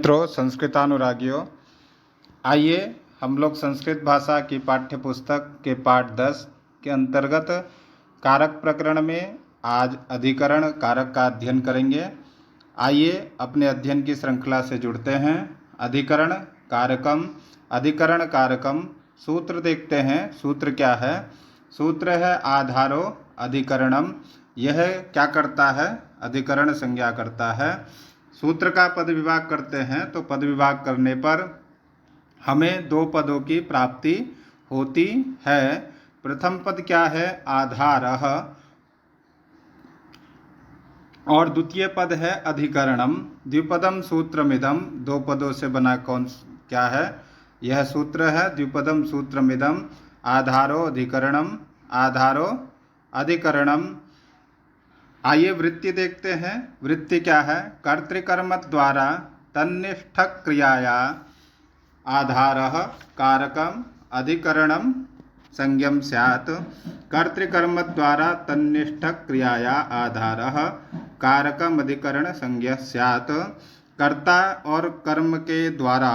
मित्रों, संस्कृतानुरागियों, आइए हम लोग संस्कृत भाषा की पाठ्य पुस्तक के पाठ 10 के अंतर्गत कारक प्रकरण में आज अधिकरण कारक का अध्ययन करेंगे। आइए अपने अध्ययन की श्रृंखला से जुड़ते हैं। अधिकरण कारकम सूत्र देखते हैं। सूत्र क्या है? सूत्र है आधारो अधिकरणम। यह क्या करता है? अधिकरण संज्ञा करता है। सूत्र का पद विभाग करते हैं तो पद विभाग करने पर हमें दो पदों की प्राप्ति होती है। प्रथम पद क्या है? आधारः, और द्वितीय पद है अधिकरणम। द्विपदम सूत्रमिदम, दो पदों से बना क्या है? यह सूत्र है। द्विपदम सूत्रमिदम आधारो अधिकरणम। आइए वृत्ति देखते हैं। वृत्ति क्या है? कर्तृकर्म द्वारा तन्निष्ठ क्रियाया आधारः कारकम अधिकरणम संज्ञम स्यात्। कर्तृकर्म द्वारा तन्निष्ठ क्रियाया आधारः कारकम अधिकरण संज्ञा स्यात्। कर्ता और कर्म के द्वारा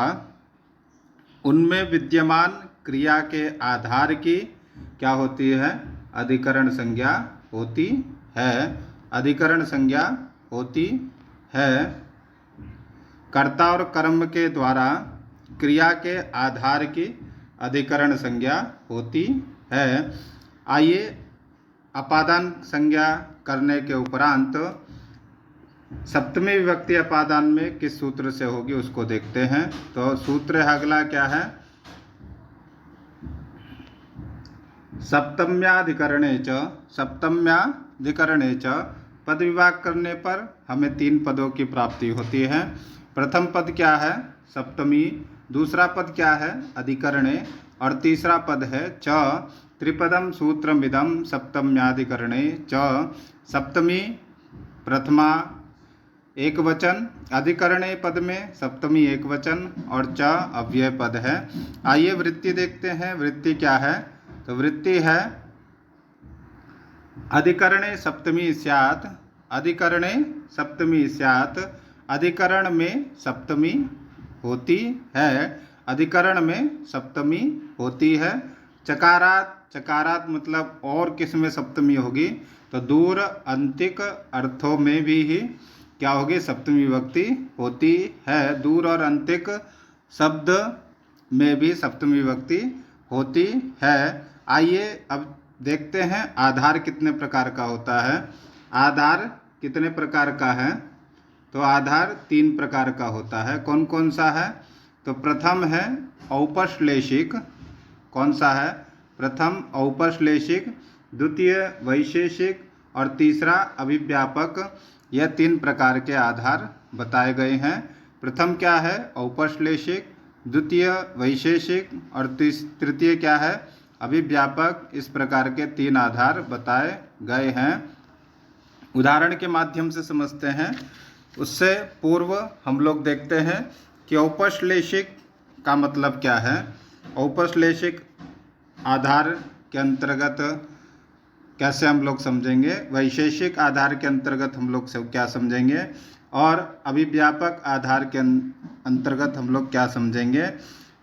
उनमें विद्यमान क्रिया के आधार की क्या होती है? अधिकरण संज्ञा होती है। अधिकरण संज्ञा होती है। कर्ता और कर्म के द्वारा क्रिया के आधार की अधिकरण संज्ञा होती है। आइए अपादान संज्ञा करने के उपरांत सप्तमी विभक्ति अपादान में किस सूत्र से होगी उसको देखते हैं। तो सूत्र अगला क्या है? सप्तम्याधिकरणे च पद विभाग करने पर हमें तीन पदों की प्राप्ति होती है। प्रथम पद क्या है? सप्तमी। दूसरा पद क्या है? अधिकरणे। और तीसरा पद है च। त्रिपदम सूत्रमिदम सप्तम्याधिकरणे च। सप्तमी प्रथमा एक वचन, अधिकरणे पद में सप्तमी एक वचन और च अव्यय पद है। आइए वृत्ति देखते हैं। वृत्ति क्या है? तो वृत्ति है अधिकरणे सप्तमी स्यात्। अधिकरणे सप्तमी स्यात्। अधिकरण में सप्तमी होती है। अधिकरण में सप्तमी होती है। चकारात मतलब और किस में सप्तमी होगी? तो दूर अंतिक अर्थों में भी ही क्या होगी? सप्तमी विभक्ति होती है। दूर और अंतिक शब्द में भी सप्तमी विभक्ति होती है। आइए अब देखते हैं आधार कितने प्रकार का होता है। आधार कितने प्रकार का है? तो आधार तीन प्रकार का होता है। कौन कौन सा है? तो प्रथम है औपश्लेषिक। कौन सा है? प्रथम औपश्लेषिक, द्वितीय वैशेषिक और तीसरा अभिव्यापक। यह तीन प्रकार के आधार बताए गए हैं। प्रथम क्या है? औपश्लेषिक, द्वितीय वैशेषिक और तृतीय क्या है? अभिव्यापक। इस प्रकार के तीन आधार बताए गए हैं। उदाहरण के माध्यम से समझते हैं। उससे पूर्व हम लोग देखते हैं कि औपश्लेषिक का मतलब क्या है। औपश्लेषिक आधार के अंतर्गत कैसे हम लोग समझेंगे, वैशेषिक आधार के अंतर्गत हम लोग क्या समझेंगे और अभिव्यापक आधार के अंतर्गत हम लोग क्या समझेंगे।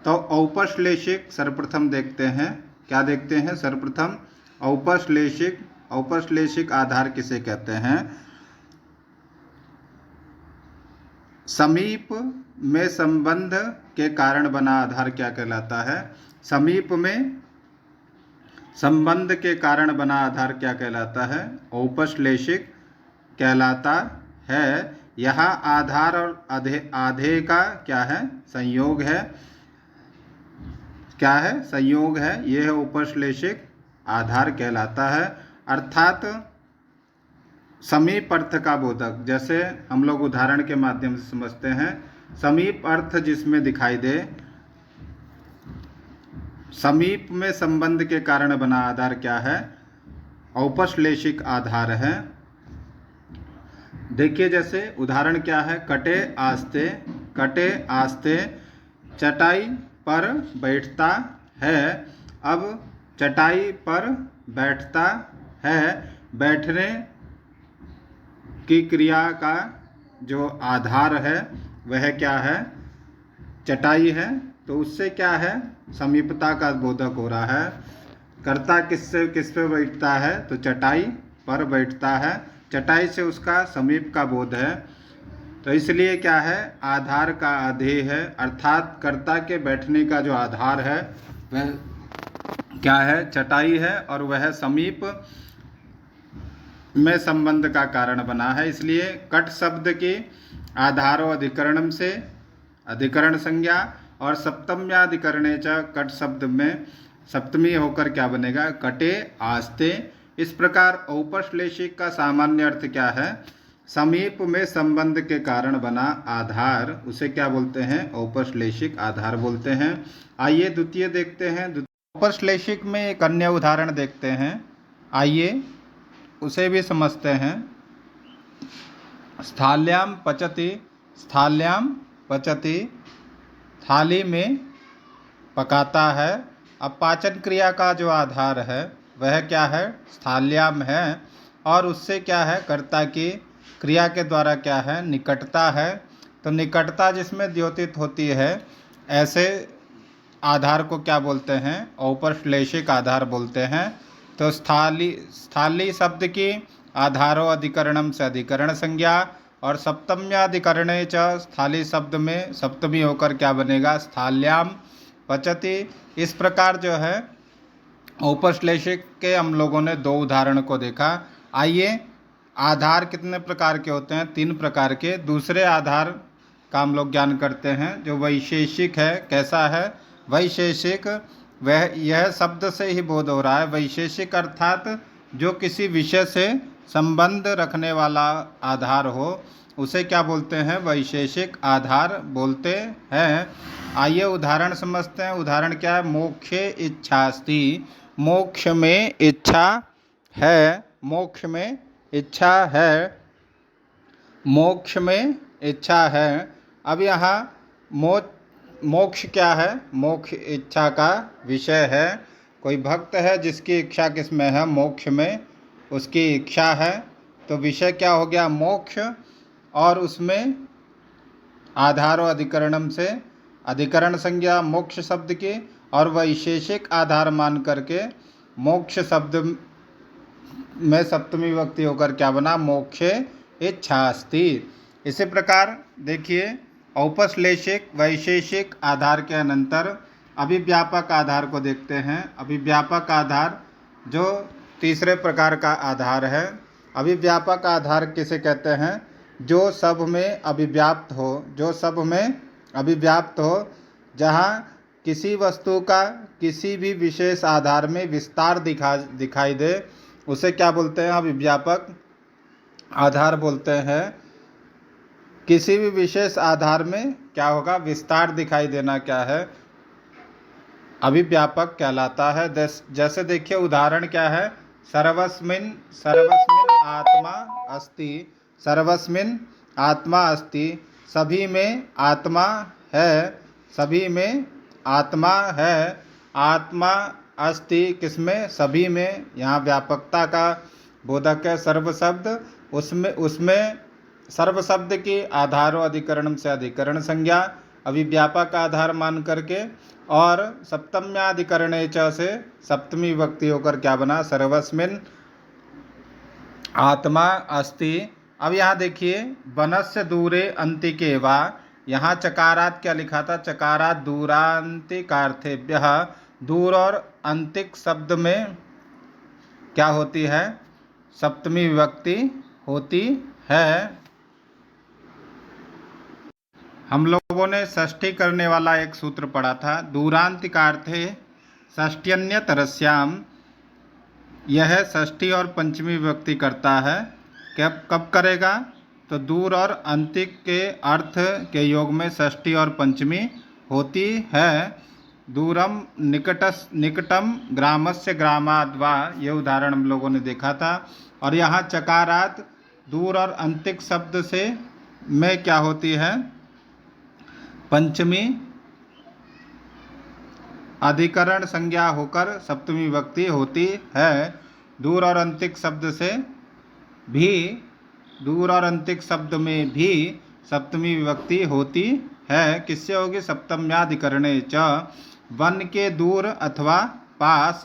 तो औपश्लेषिक सर्वप्रथम देखते हैं। क्या देखते हैं? सर्वप्रथम औपश्लेषिक आधार किसे कहते हैं? समीप में संबंध के कारण बना आधार क्या कहलाता है? समीप में संबंध के कारण बना आधार क्या कहलाता है? औपश्लेषिक कहलाता है। यहाँ आधार और आधेय का क्या है? संयोग है। क्या है? संयोग है। यह औपश्लेषिक आधार कहलाता है। अर्थात समीप अर्थ का बोधक। जैसे हम लोग उदाहरण के माध्यम से समझते हैं। समीप अर्थ जिसमें दिखाई दे, समीप में संबंध के कारण बना आधार क्या है? औपश्लेषिक आधार है। देखिए जैसे उदाहरण क्या है? कटे आस्ते चटाई पर बैठता है। अब चटाई पर बैठता है, बैठने की क्रिया का जो आधार है वह क्या है? चटाई है, तो उससे क्या है, समीपता का बोधक हो रहा है। कर्ता किस पे बैठता है, तो चटाई पर बैठता है, चटाई से उसका समीप का बोध है। तो इसलिए क्या है, आधार का आधेय है, अर्थात कर्ता के बैठने का जो आधार है वह क्या है, चटाई है, और वह समीप में संबंध का कारण बना है। इसलिए कट शब्द के आधारो अधिकरणम से अधिकरण संज्ञा और सप्तम्याधिकरणे च कट शब्द में सप्तमी होकर क्या बनेगा, कटे आस्ते। इस प्रकार औपश्लेषिक का सामान्य अर्थ क्या है, समीप में संबंध के कारण बना आधार, उसे क्या बोलते हैं, औपश्लेषिक आधार बोलते हैं। आइए द्वितीय देखते हैं। औपश्लेषिक में एक अन्य उदाहरण देखते हैं, आइए उसे भी समझते हैं। स्थाल्याम पचति, स्थाल्याम पचति, थाली में पकाता है। अब पाचन क्रिया का जो आधार है वह क्या है, स्थाल्याम है, और उससे क्या है, कर्ता की क्रिया के द्वारा क्या है, निकटता है। तो निकटता जिसमें द्योतित होती है, ऐसे आधार को क्या बोलते हैं, औपश्लेषिक आधार बोलते हैं। तो स्थाली शब्द की आधारो अधिकरणम से अधिकरण संज्ञा और सप्तम्याधिकरणे च स्थाली शब्द में सप्तमी होकर क्या बनेगा, स्थाल्याम पचति। इस प्रकार जो है औपश्लेषिक के हम लोगों ने दो उदाहरण को देखा। आइए आधार कितने प्रकार के होते हैं, 3 प्रकार के। दूसरे आधार का हम लोग ज्ञान करते हैं, जो वैशेषिक है। कैसा है वैशेषिक, वह यह शब्द से ही बोध हो रहा है। वैशेषिक अर्थात जो किसी विषय से संबंध रखने वाला आधार हो, उसे क्या बोलते हैं, वैशेषिक आधार बोलते हैं। आइए उदाहरण समझते हैं। उदाहरण क्या है, मोक्षे इच्छास्ति, मोक्ष में इच्छा है, मोक्ष में इच्छा है, मोक्ष में इच्छा है। अब यहाँ मोक्ष क्या है, मोक्ष इच्छा का विषय है। कोई भक्त है जिसकी इच्छा किस में है, मोक्ष में उसकी इच्छा है, तो विषय क्या हो गया, मोक्ष। और उसमें आधारो अधिकरणम से अधिकरण संज्ञा मोक्ष शब्द की, और वैशेषिक आधार मान करके मोक्ष शब्द में सप्तमी विभक्ति होकर क्या बना, मोक्षे इच्छास्ति। इसी प्रकार देखिए औपश्लेषिक वैशेषिक आधार के अनंतर अभिव्यापक आधार को देखते हैं। अभिव्यापक आधार जो तीसरे प्रकार का आधार है। अभिव्यापक आधार किसे कहते हैं, जो सब में अभिव्याप्त हो, जो सब में अभिव्याप्त हो, जहाँ किसी वस्तु का किसी भी विशेष आधार में विस्तार दिखाई दे, उसे क्या बोलते हैं, अभिव्यापक आधार बोलते हैं। किसी भी विशेष आधार में क्या होगा, विस्तार दिखाई देना क्या है, अभिव्यापक कहलाता है। जैसे देखिए उदाहरण क्या है, सर्वस्मिन् सर्वस्मिन् आत्मा अस्ति, सर्वस्मिन् आत्मा अस्ति, सभी में आत्मा है, सभी में आत्मा है, आत्मा अस्ति किसमें, सभी में। यहाँ व्यापकता का बोधक है सर्व शब्द, उसमें सर्व शब्द की आधारो अधिकरण से अधिकरण संज्ञा अभिव्यापक आधार मान करके, और सप्तम्याधिकरणे च से सप्तमी विभक्ति होकर क्या बना, सर्वस्मिन् आत्मा अस्ति। अब यहाँ देखिए वनस्य दूरे अंतिके वा, यहाँ चकारात क्या लिखा था, चकारात दूरांतिकार्थेभ्यः, दूर और अंतिक शब्द में क्या होती है, सप्तमी विभक्ति होती है। हम लोगों ने षष्ठी करने वाला एक सूत्र पढ़ा था, दूरांतिकार्थे षष्ट्यन्यतरस्याम, यह षष्ठी और पंचमी विभक्ति करता है। कब करेगा, तो दूर और अंतिक के अर्थ के योग में षष्ठी और पंचमी होती है। दूरम निकटम ग्रामस्य ग्रामाद् वा, ये उदाहरण हम लोगों ने देखा था। और यहाँ चकारात दूर और अंतिक शब्द से में क्या होती है, पंचमी अधिकरण संज्ञा होकर सप्तमी विभक्ति होती है। दूर और अंतिक शब्द से भी, दूर और अंतिक शब्द में भी सप्तमी विभक्ति होती है किससे होगी? सप्तम्याधिकरणे च। वन के दूर अथवा पास,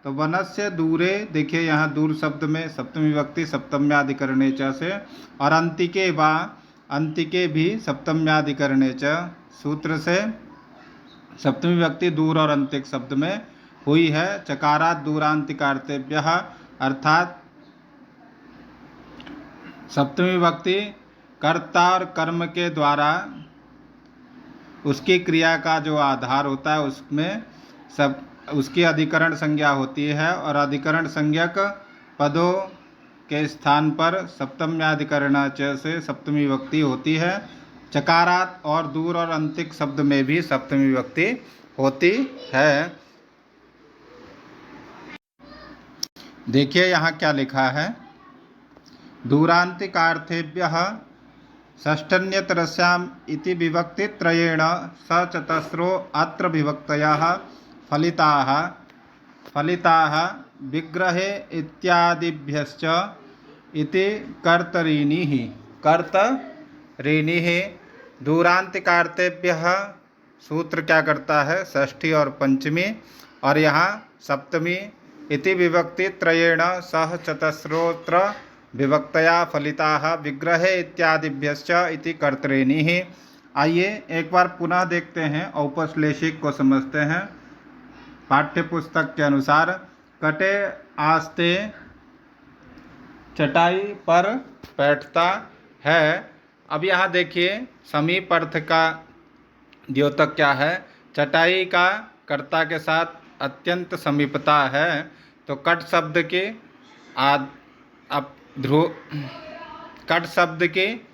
तो वनस्य दूरे, देखिए यहाँ दूर शब्द में सप्तमी विभक्ति सप्तम्याधिकरणे च से, और अंतिके वा, अंतिके भी सप्तम्याधिकरणे च सूत्र से सप्तमी विभक्ति दूर और अंतिक शब्द में हुई है। चकारात दूरांतिकार्तेभ्यः, अर्थात सप्तमी विभक्ति कर्ता और कर्म के द्वारा उसकी क्रिया का जो आधार होता है उसमें सब उसकी अधिकरण संज्ञा होती है, और अधिकरण संज्ञक पदों के स्थान पर सप्तम्याधिकरण च से सप्तमी विभक्ति होती है। चकारात और दूर और अंतिक शब्द में भी सप्तमी विभक्ति होती है। देखिए यहाँ क्या लिखा है, दूरांतिकार्थेभ्यः षष्ठन्यतरस्याम् इति विभक्तित्रयेण सचतस्रो अत्र विभक्तयः फलिताः विग्रहे इत्यादिभ्यश्च इति कर्तरीनिः। दूरांतिकार्तेभ्यः सूत्र क्या करता है? षष्ठी और पंचमी, और यहाँ सप्तमी। इति विभक्ति त्रयेण सह चतस्रोत्र विभक्तया फलिताः विग्रहे इत्यादिभ्यश्च इति कर्तरीनिः। आइए एक बार पुनः देखते हैं, औपश्लेषिक को समझते हैं। पाठ्य पुस्तक के अनुसार कटे आस्ते चटाई पर बैठता है। अब यहाँ देखिए समीप अर्थ का द्योतक क्या है? चटाई का कर्ता के साथ अत्यंत समीपता है, तो कट शब्द के कट शब्द के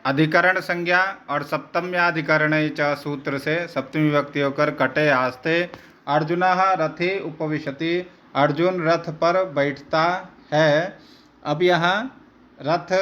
अधिकरण संज्ञा और सप्तम्याधिकरण च सूत्र से सप्तमी विभक्ति होकर कटे आस्ते अर्जुनः रथे उपविशति, अर्जुन रथ पर बैठता है। अब यहाँ रथ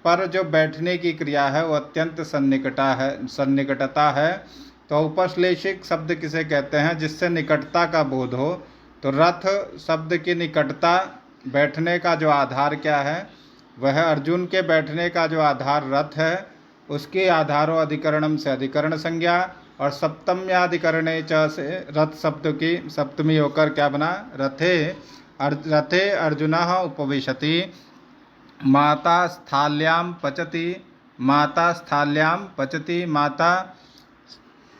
पर जो बैठने की क्रिया है वो अत्यंत सन्निकटता है, तो उपश्लेषिक शब्द किसे कहते हैं? जिससे निकटता का बोध हो। तो रथ शब्द की निकटता, बैठने का जो आधार क्या है? वह अर्जुन के बैठने का जो आधार रथ है, उसके आधारो अधिकरणम से अधिकरण संज्ञा, और सप्तम्याधिकरणे च से रथ शब्द की सप्तमी होकर क्या बना? रथे अर्जुनः उपविशति। माता स्थाल्यां पचति, माता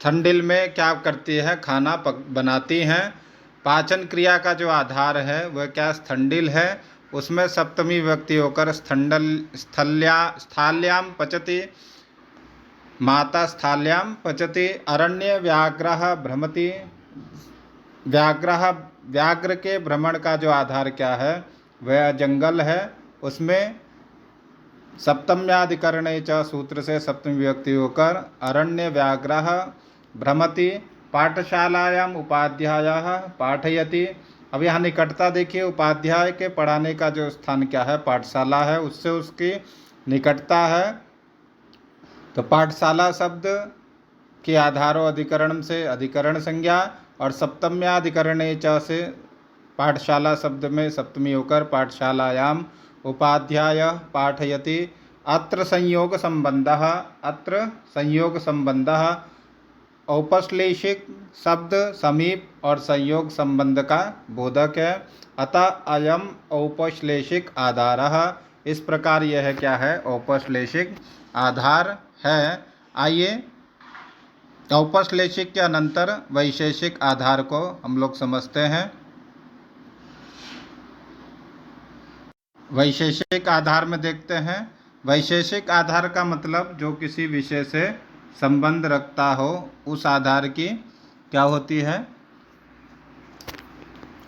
ठंडिल में क्या करती है? खाना बनाती हैं। पाचन क्रिया का जो आधार है वह क्या? स्थंडिल है। उसमें सप्तमी विभक्ति होकर स्थाल्यां पचति, माता स्थाल्यां पचति। अरण्य व्याघ्रः भ्रमति, व्याघ्र के भ्रमण का जो आधार क्या है? वह जंगल है। उसमें सप्तम्याधिकरणे च सूत्र से सप्तमी विभक्ति होकर अरण्य व्याघ्रः भ्रमति। पाठशालायाम उपाध्यायः पाठयति। अब यहाँ निकटता देखिए, उपाध्याय के पढ़ाने का जो स्थान क्या है? पाठशाला है, उससे उसकी निकटता है। तो पाठशाला शब्द के आधारो अधिकरण से अधिकरण संज्ञा, और सप्तम्याधिकरणे च से पाठशाला शब्द में सप्तमी होकर पाठशालायाम उपाध्याय पाठयति। अत्र संयोग संबंधः औपश्लेषिक शब्द समीप और संयोग संबंध का बोधक है, अतः अयम औपश्लेषिक आधारः। इस प्रकार यह क्या है? औपश्लेषिक आधार है। आइए औपश्लेषिक के अनंतर वैशेषिक आधार को हम लोग समझते हैं। वैशेषिक आधार में देखते हैं, वैशेषिक आधार का मतलब जो किसी विषय से संबंध रखता हो, उस आधार की क्या होती है?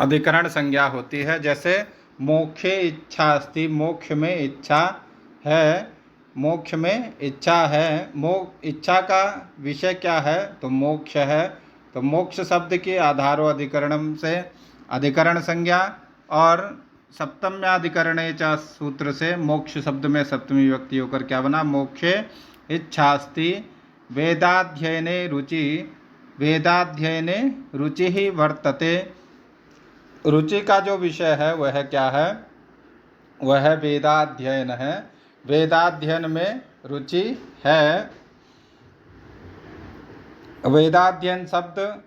अधिकरण संज्ञा होती है। जैसे मोक्षे इच्छा अस्ति, मोक्ष में इच्छा है, मोक्ष में इच्छा है। इच्छा का विषय क्या है? तो मोक्ष है। तो मोक्ष शब्द के आधारो अधिकरणम से अधिकरण संज्ञा, और सप्तम्याधिकरणे च सूत्र से मोक्ष शब्द में सप्तमी विभक्ति होकर क्या बना? मोक्षे इच्छास्ति। वेदाध्ययने रुचि ही वर्तते। रुचि का जो विषय है वह क्या है? वह वेदाध्ययन है। वेदाध्ययन में रुचि है। वेदाध्ययन शब्द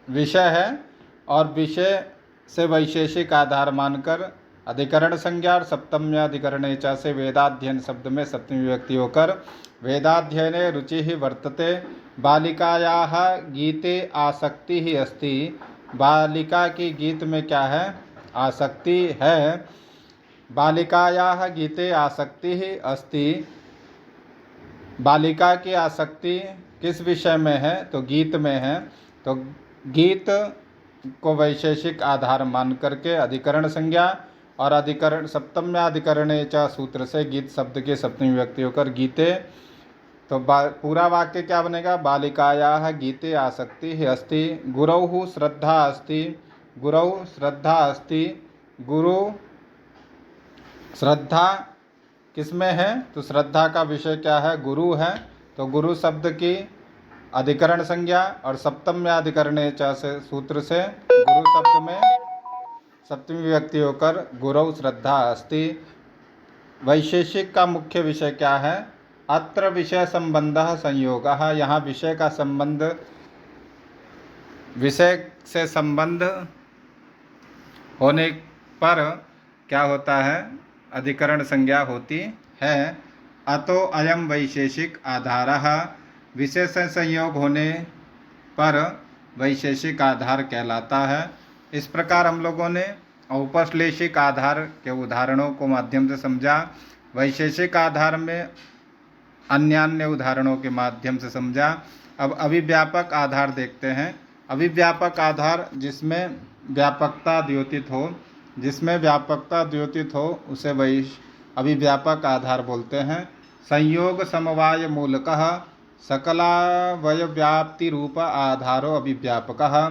विषय है और विषय से वैशेषिक आधार मानकर अधिकरण संज्ञा और सप्तम्याधिकरणे च से वेदाध्ययन शब्द में सप्तमी विभक्ति होकर वेदाध्ययने रुचि ही वर्तते। बालिकायाः गीते आसक्ति ही अस्ति। बालिका की गीत में क्या है? आसक्ति है। बालिकायाः गीते आसक्ति ही अस्ति। बालिका की आसक्ति किस विषय में है? तो गीत में है। तो गीत को वैशेषिक आधार मान करके अधिकरण संज्ञा और अधिकरण सप्तम्याधिकरणे च सूत्र से गीत शब्द की सप्तमी विभक्ति होकर गीते। तो पूरा वाक्य क्या बनेगा? बालिकायाः गीते आसक्ति ही अस्ति। गुरौ श्रद्धा अस्ति। गुरौ श्रद्धा अस्ति। गुरु श्रद्धा किसमें है? तो श्रद्धा का विषय क्या है? गुरु है। तो गुरु शब्द की अधिकरण संज्ञा और सप्तम्याधिकरणे च से सूत्र से गुरु शब्द में सप्तमी विभक्ति होकर गुरौ श्रद्धा अस्ति। वैशेषिक का मुख्य विषय क्या है? अत्र विषय संबंधः संयोगः। यहाँ विषय का संबंध, विषय से संबंध होने पर क्या होता है? अधिकरण संज्ञा होती है। अतो अयम वैशेषिक आधारः। विषय से संयोग होने पर वैशेषिक आधार कहलाता है। इस प्रकार हम लोगों ने औपश्लेषिक आधार के उदाहरणों को माध्यम से समझा। वैशेषिक आधार में अन्य उदाहरणों के माध्यम से समझा। अब अभिव्यापक आधार देखते हैं। अभिव्यापक आधार जिसमें व्यापकता द्योतित हो, जिसमें व्यापकता द्योतित हो उसे अभिव्यापक आधार बोलते हैं। संयोग समवाय मूलकः सकलावय व्याप्ति रूप आधारो अभिव्यापकः।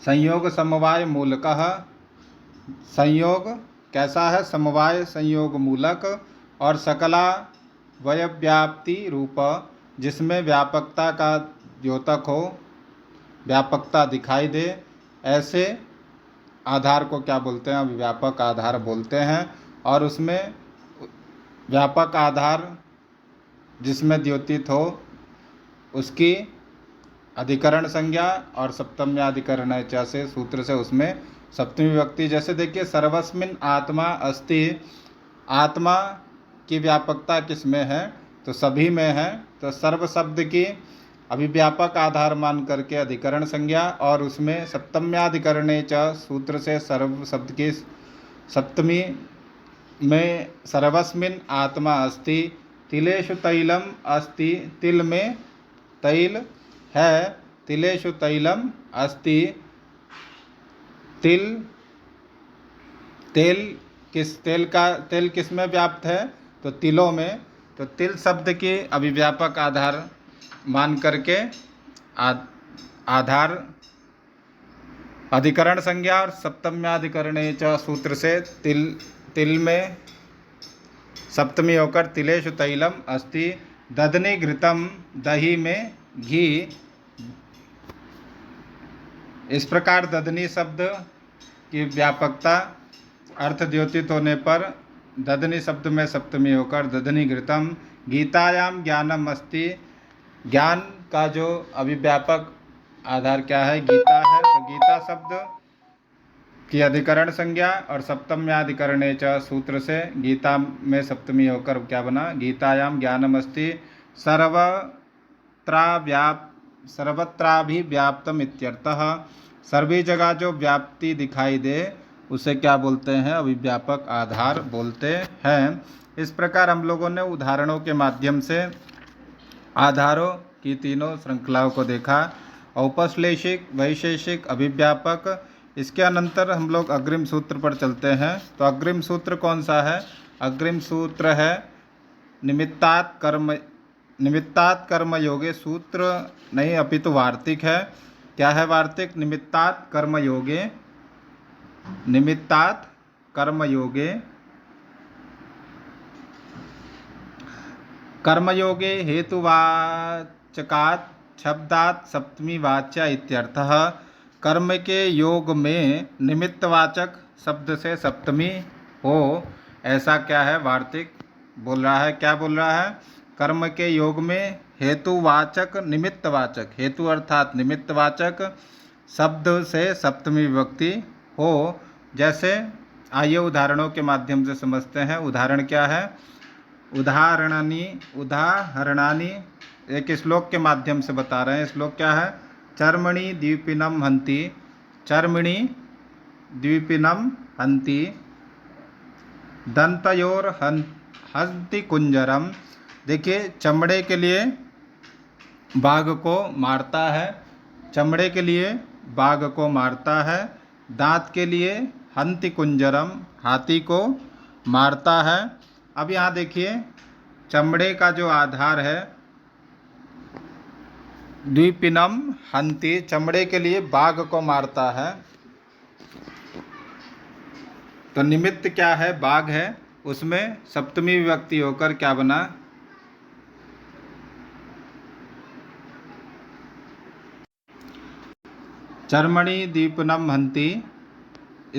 संयोग समवाय मूलकः। संयोग कैसा है? समवाय संयोग मूलक और सकला वय व्याप्ति रूप, जिसमें व्यापकता का द्योतक हो, व्यापकता दिखाई दे, ऐसे आधार को क्या बोलते हैं? अभिव्यापक आधार बोलते हैं। और उसमें व्यापक आधार जिसमें द्योतित हो उसकी अधिकरण संज्ञा और सप्तम्याधिकरणे च से सूत्र से उसमें सप्तमी विभक्ति। जैसे देखिए, सर्वस्मिन् आत्मा अस्ति। आत्मा की व्यापकता किस में है? तो सभी में है। तो सर्व शब्द की अभिव्यापक आधार मान करके अधिकरण संज्ञा और उसमें सप्तम्याधिकरणे च सूत्र से सर्व शब्द की सप्तमी में सर्वस्मिन् आत्मा अस्ति। तिलेषु तैलम अस्ति। तिल में तैल है। तिलेषु तैलम अस्ति। तिल, तेल किस में व्याप्त है? तो तिलों में। तो तिल शब्द की अभिव्यापक आधार मान करके आधार अधिकरण संज्ञा और सप्तम्याधिकरणे च सूत्र से तिल में सप्तमी होकर तिलेषु तैलम अस्ति। दधनि घृतम। दही में घी। इस प्रकार दधनि शब्द की व्यापकता अर्थ द्योतित होने पर दधनि शब्द में सप्तमी होकर दधनि घृतम। गीतायाम ज्ञानम अस्ति। ज्ञान का जो अभिव्यापक आधार क्या है? गीता है। तो गीता शब्द की अधिकरण संज्ञा और सप्तम्याधिकरणे च सूत्र से गीता में सप्तमी होकर क्या बना? गीतायाम ज्ञानम अस्ति। सर्वत्राभिव्याप्तम इत्यर्थः। सभी जगह जो व्याप्ति दिखाई दे उसे क्या बोलते हैं? अभिव्यापक आधार बोलते हैं। इस प्रकार हम लोगों ने उदाहरणों के माध्यम से आधारों की तीनों श्रृंखलाओं को देखा। औपश्लेषिक, वैशेषिक, अभिव्यापक। इसके अनंतर हम लोग अग्रिम सूत्र पर चलते हैं। तो अग्रिम सूत्र कौन सा है? अग्रिम सूत्र है निमित्तात् कर्म योगे। सूत्र नहीं अपितु वार्तिक है। क्या है वार्तिक? निमित्तात् कर्म योगे। निमित्तात् कर्म योगे। कर्मयोगे हेतुवाचकात् शब्दात् सप्तमी वाच्या इत्यर्थः। कर्म के योग में निमित्तवाचक शब्द से सप्तमी हो, ऐसा क्या है? वार्तिक बोल रहा है। क्या बोल रहा है? कर्म के योग में हेतुवाचक निमित्तवाचक, हेतु अर्थात निमित्तवाचक शब्द से सप्तमी विभक्ति हो। जैसे आइए उदाहरणों के माध्यम से समझते हैं। उदाहरण क्या है? उदाहरणानि एक श्लोक के माध्यम से बता रहे हैं। श्लोक क्या है? चर्मणि द्विपिनम हन्ति, चर्मणि द्विपिनम हन्ति, दंतयोर हन्ति कुंजरम। देखिए, चमड़े के लिए बाघ को मारता है, चमड़े के लिए बाघ को मारता है, दांत के लिए हन्ति कुंजरम, हाथी को मारता है। अब यहाँ देखिए, चमड़े का जो आधार है द्विपिनम हन्ति, चमड़े के लिए बाघ को मारता है, तो निमित्त क्या है? बाघ है। उसमें सप्तमी विभक्ति होकर क्या बना? चर्मणि द्विपिनम हन्ति।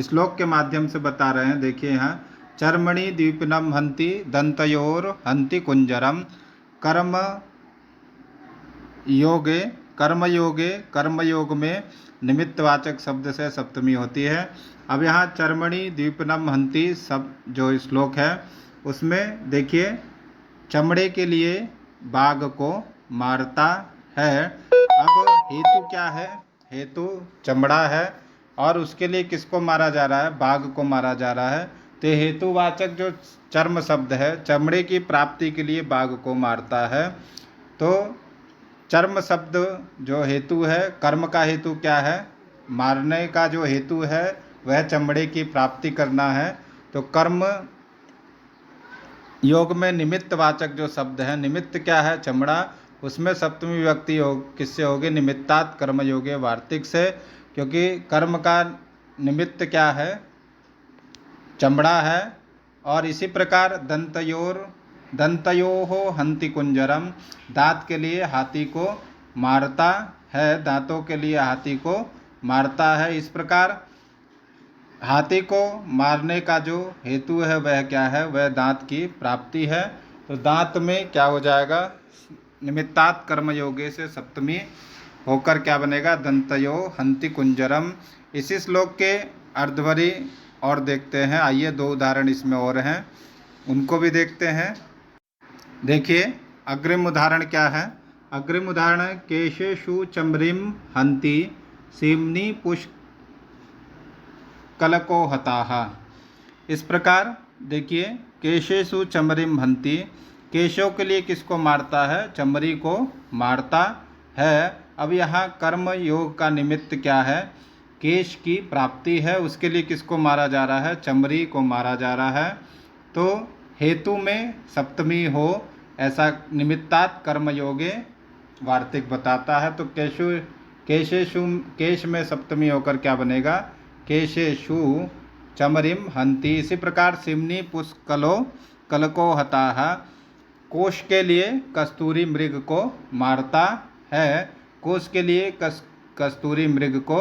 श्लोक के माध्यम से बता रहे हैं। देखिए यहाँ, चर्मणि द्विपिनम हन्ति, दंतयोर हन्ति कुंजरम। कर्म योगे, कर्मयोग में निमित्तवाचक शब्द से सप्तमी होती है। अब यहाँ चर्मणि द्विपिनम हन्ति सब जो श्लोक है उसमें देखिए, चमड़े के लिए बाघ को मारता है। अब हेतु क्या है? हेतु चमड़ा है और उसके लिए किसको मारा जा रहा है? बाघ को मारा जा रहा है। तो हेतुवाचक जो चर्म शब्द है, चमड़े की प्राप्ति के लिए बाघ को मारता है। तो चर्म शब्द जो हेतु है, कर्म का हेतु क्या है? मारने का जो हेतु है वह चमड़े की प्राप्ति करना है। तो कर्म योग में निमित्तवाचक जो शब्द है, निमित्त क्या है? चमड़ा। उसमें सप्तमी विभक्ति किससे होगी? निमित्तात् कर्मयोगे वार्तिक से, क्योंकि कर्म का निमित्त क्या है? चमड़ा है। और इसी प्रकार दंतयोः हन्ति कुंजरम, दांत के लिए हाथी को मारता है, दांतों के लिए हाथी को मारता है। इस प्रकार हाथी को मारने का जो हेतु है वह क्या है? वह दांत की प्राप्ति है। तो दांत में क्या हो जाएगा? निमित्तात् कर्मयोगे से सप्तमी होकर क्या बनेगा? दंतयो हन्ति कुंजरम। इसी श्लोक के अर्धवरी और देखते हैं। आइए, दो उदाहरण इसमें और हैं, उनको भी देखते हैं। देखिए, अग्रिम उदाहरण क्या है? अग्रिम उदाहरण है केशेषु चमरीम हन्ति, सीमनी पुष्कलको हताः। इस प्रकार देखिए, केशेषु चमरीम हन्ति, केशों के लिए किसको मारता है? चमड़ी को मारता है। अब यहाँ कर्म योग का निमित्त क्या है? केश की प्राप्ति है, उसके लिए किसको मारा जा रहा है? चमड़ी को मारा जा रहा है। तो हेतु में सप्तमी हो ऐसा निमित्तात् कर्मयोगे वार्तिक बताता है। तो केश में सप्तमी होकर क्या बनेगा? केशेषु चमरीम हन्ति। इसी प्रकार सिमनी पुष्कलो हताः, कोश के लिए कस्तूरी मृग को मारता है, कोश के लिए कस्तूरी मृग को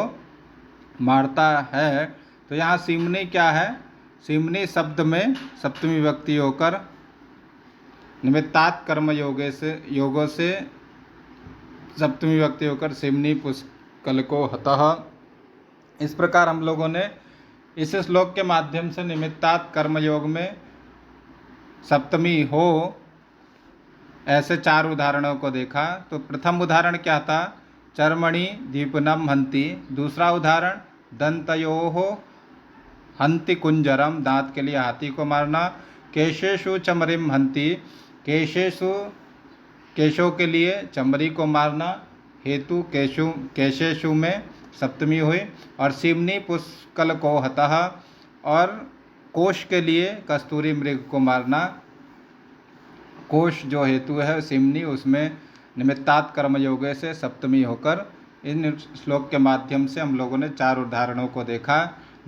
मारता है। तो यहाँ सिमनी क्या है? सिमनी शब्द में सप्तमी विभक्ति होकर निमित्तात् कर्म योगों से सप्तमी विभक्ति होकर सिमनी पुष्कलको हतः। इस प्रकार हम लोगों ने इस श्लोक के माध्यम से निमित्तात् कर्मयोग में सप्तमी हो ऐसे चार उदाहरणों को देखा। तो प्रथम उदाहरण क्या था? चर्मणि द्विपिनम हन्ति। दूसरा उदाहरण दंतयोः हन्ति कुंजरम, दांत के लिए हाथी को मारना। केशेषु चमरीम हन्ति, केशों के लिए चमड़ी को मारना, हेतु केशेषु में सप्तमी हुई। और सिमनी पुष्कलको हतः, और कोश के लिए कस्तूरी मृग को मारना। कोश जो हेतु है सिमनी, उसमें निमित्तात् कर्मयोगे से सप्तमी होकर इन श्लोक के माध्यम से हम लोगों ने चार उदाहरणों को देखा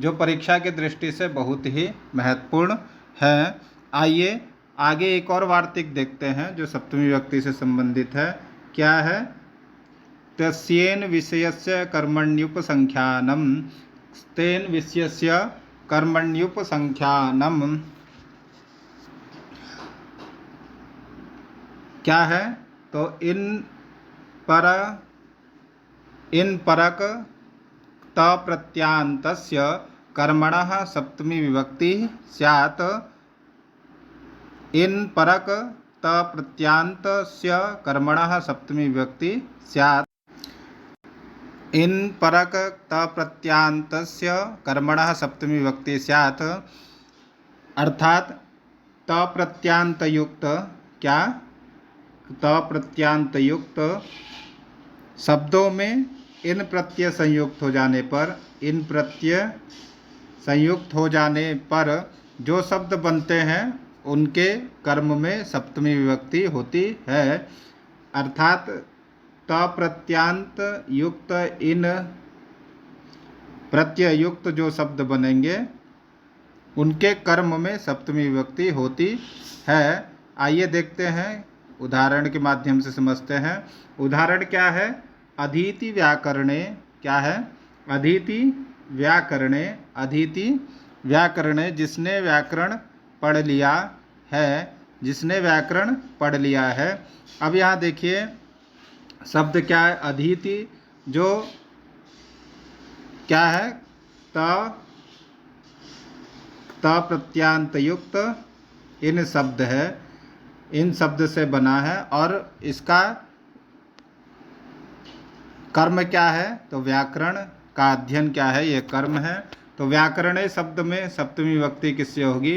जो परीक्षा की दृष्टि से बहुत ही महत्वपूर्ण है। आइए आगे एक और वार्तिक देखते हैं जो सप्तमी विभक्ति से संबंधित है। क्या है? तस्येन विषयस्य कर्मण्युपसंख्यानम, तेन विषयस्य कर्मण्युपसंख्यानम। क्या है? तो इन परक त प्रत्यांतस्य कर्मणः सप्तमी विभक्ति स्यात्। इन परक त प्रत्यांतस्य कर्मणः सप्तमी विभक्ति स्यात्। इन परक त प्रत्यांतस्य कर्मणः सप्तमी विभक्ति स्यात्, अर्थात त प्रत्यांत युक्त, क्या? त प्रत्यांत युक्त शब्दों में इन प्रत्यय संयुक्त हो जाने पर, इन प्रत्यय संयुक्त हो जाने पर जो शब्द बनते हैं उनके कर्म में सप्तमी विभक्ति होती है। अर्थात त प्रत्यांत युक्त इन प्रत्यय युक्त जो शब्द बनेंगे उनके कर्म में सप्तमी विभक्ति होती है। आइए देखते हैं, उदाहरण के माध्यम से समझते हैं। उदाहरण क्या है? अधीति व्याकरणे, क्या है? अधीति व्याकरणे, अधीति व्याकरणे, जिसने व्याकरण पढ़ लिया है, जिसने व्याकरण पढ़ लिया है। अब यहाँ देखिए शब्द क्या है? अधीति, जो क्या है? त प्रत्यांत युक्त इन शब्द है, इन शब्द से बना है और इसका कर्म क्या है? तो व्याकरण का अध्ययन क्या है? ये कर्म है। तो व्याकरणे शब्द में सप्तमी विभक्ति किससे होगी?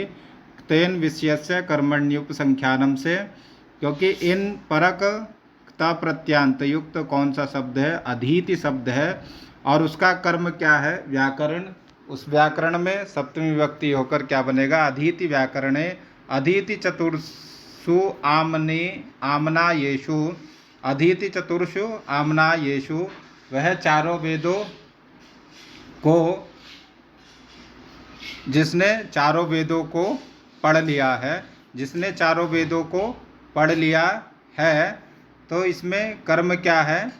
तेन विषयस्य कर्मण्युपसंख्यानम से, क्योंकि इन परक त प्रत्यांत युक्त कौन सा शब्द है? अधीति शब्द है और उसका कर्म क्या है? व्याकरण। उस व्याकरण में सप्तमी विभक्ति होकर क्या बनेगा? अधीति व्याकरणे, अधीति चतुर्षु आमनायेषु, अधीति चतुर्षु आमनायेषु, वह चारों वेदों को, जिसने चारों वेदों को पढ़ लिया है, जिसने चारों वेदों को पढ़ लिया है। तो इसमें कर्म क्या है?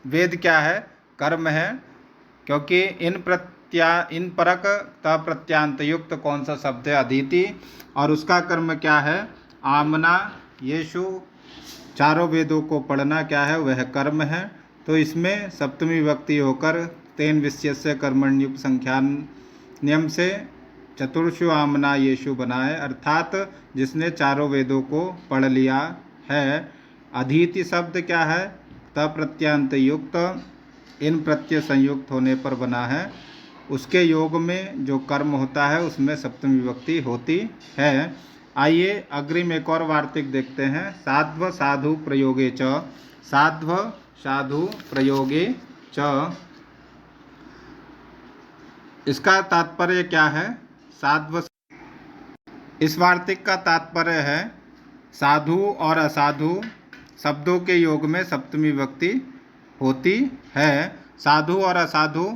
वेद क्या है? कर्म है, क्योंकि इन परक त प्रत्यांत युक्त कौन सा शब्द है? अधीति, और उसका कर्म क्या है? आमना येषु, चारों वेदों को पढ़ना क्या है? वह कर्म है। तो इसमें सप्तमी विभक्ति होकर तेन विषयस्य कर्मण्युपसंख्यान नियम से चतुर्षु आमना येषु बना है, अर्थात जिसने चारों वेदों को पढ़ लिया है। अधीति शब्द क्या है? त प्रत्यांत युक्त इन प्रत्यय संयुक्त होने पर बना है, उसके योग में जो कर्म होता है उसमें सप्तमी विभक्ति होती है। आइए अग्रिम एक और वार्तिक देखते हैं। साध्व साधु प्रयोगे च, साध्व साधु प्रयोगे च, इसका तात्पर्य क्या है? साध्व, इस वार्तिक का तात्पर्य है साधु और असाधु शब्दों के योग में सप्तमी विभक्ति होती है। साधु और असाधु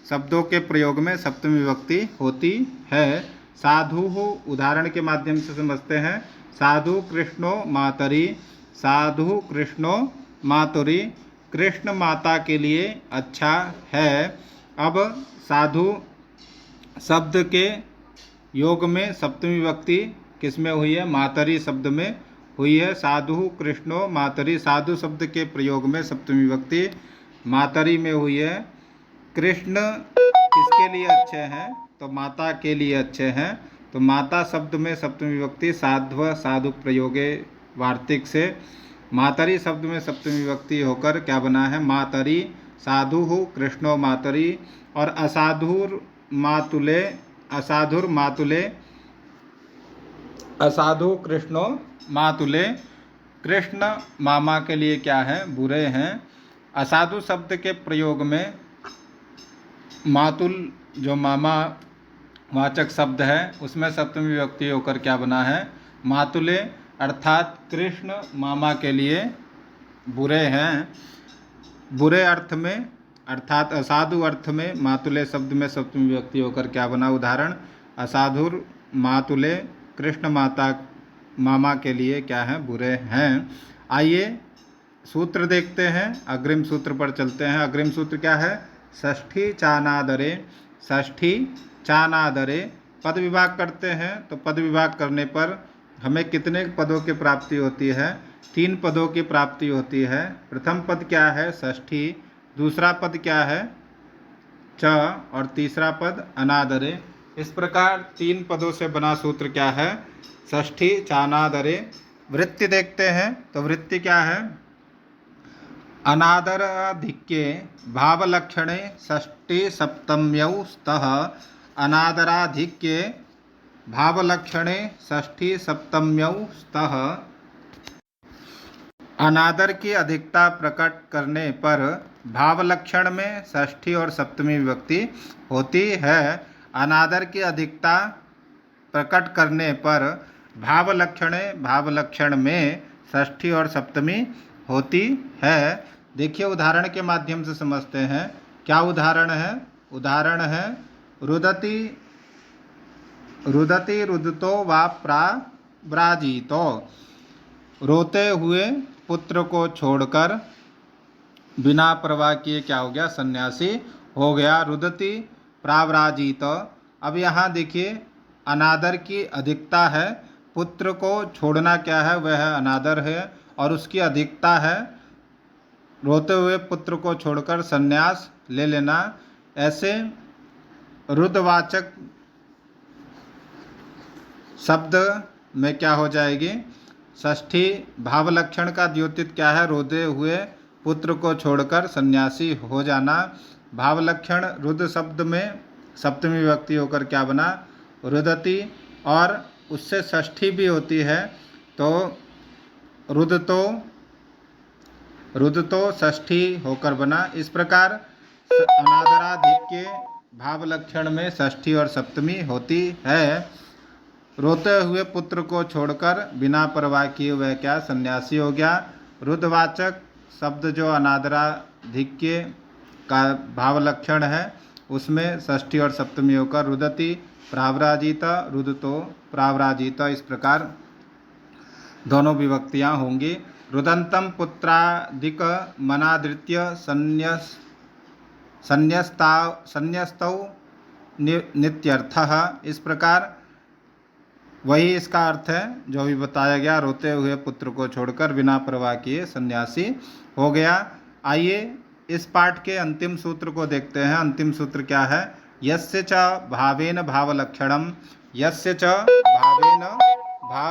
शब्दों के प्रयोग में सप्तमी विभक्ति होती है। साधु उदाहरण के माध्यम से समझते हैं। साधु कृष्णो मातरी, साधु कृष्णो मातुरी, कृष्ण माता के लिए अच्छा है। अब साधु शब्द के योग में सप्तमी विभक्ति किस में हुई है? मातरी शब्द में हुई है। साधु कृष्णो मातरी, साधु शब्द के प्रयोग में सप्तमी विभक्ति मातरी में हुई है। कृष्ण किसके लिए अच्छे हैं? तो माता के लिए अच्छे हैं। तो माता शब्द में सप्तमी विभक्ति साध्व साधु प्रयोगे वार्तिक से मातरी शब्द में सप्तमी विभक्ति होकर क्या बना है? मातरी। साधु कृष्णो मातरी, और असाधुर मातुले, असाधुर मातुले, असाधु कृष्णो मातुले, कृष्ण मामा के लिए क्या है? बुरे हैं। असाधु शब्द के प्रयोग में मातुल जो मामा वाचक शब्द है उसमें सप्तमी विभक्ति होकर क्या बना है? मातुले, अर्थात कृष्ण मामा के लिए बुरे हैं। बुरे अर्थ में अर्थात असाधु अर्थ में मातुले शब्द में सप्तमी विभक्ति होकर क्या बना? उदाहरण असाधुर मातुले, कृष्ण माता मामा के लिए क्या है? बुरे हैं। आइए सूत्र देखते हैं, अग्रिम सूत्र पर चलते हैं। अग्रिम सूत्र क्या है? षष्ठी चानादरे, षष्ठी चानादरे, पद विभाग करते हैं तो पद विभाग करने पर हमें कितने पदों की प्राप्ति होती है? 3 पदों की प्राप्ति होती है। प्रथम पद क्या है? षष्ठी। दूसरा पद क्या है? च। और तीसरा पद अनादरे। इस प्रकार 3 पदों से बना सूत्र क्या है? षष्ठी चानादरे। वृत्ति देखते हैं तो वृत्ति क्या है? अनादराधिक्ये भावलक्षणे षष्ठी सप्तम्यौ स्तः। अनादराधिक्ये भावलक्षणे षष्ठी सप्तम्यौ स्तः। अनादर की अधिकता प्रकट करने पर भावलक्षण में षष्ठी और सप्तमी विभक्ति होती है। अनादर की अधिकता प्रकट करने पर भावलक्षण में षष्ठी और सप्तमी होती है। देखिए उदाहरण के माध्यम से समझते हैं। क्या उदाहरण है? उदाहरण है रुदति रुदति रुदतो वा प्राव्राजितो। रोते हुए पुत्र को छोड़कर बिना परवाह किए क्या हो गया? सन्यासी हो गया। रुदति प्राव्राजित। अब यहाँ देखिए अनादर की अधिकता है, पुत्र को छोड़ना क्या है? वह अनादर है। और उसकी अधिकता है रोते हुए पुत्र को छोड़कर संन्यास ले लेना। ऐसे रुदवाचक शब्द में क्या हो जाएगी? षष्ठी। भावलक्षण का द्योतित क्या है? रोते हुए पुत्र को छोड़कर सन्यासी हो जाना। भावलक्षण रुद शब्द में सप्तमी विभक्ति होकर क्या बना? रुदति। और उससे षष्ठी भी होती है तो रुदतो षष्ठी होकर बना। इस प्रकार अनादराधिक्य भावलक्षण में षष्ठी और सप्तमी होती है। रोते हुए पुत्र को छोड़कर बिना परवाह किए वह क्या? सन्यासी हो गया। रुदवाचक शब्द जो अनादराधिक्य का भावलक्षण है उसमें षष्ठी और सप्तमी होकर रुदति प्राव्राजित रुदतो प्राव्राजित। इस प्रकार दोनों विभक्तियां होंगी। रुदंतम पुत्रादिक मनादृत्य संन्यस्तौ नित्यर्थः। इस प्रकार वही इसका अर्थ है जो भी बताया गया। रोते हुए पुत्र को छोड़कर बिना परवाह किए सन्यासी हो गया। आइए इस पाठ के अंतिम सूत्र को देखते हैं। अंतिम सूत्र क्या है? यस्य च भावेन भावलक्षणम। यस्य च भावेन भाव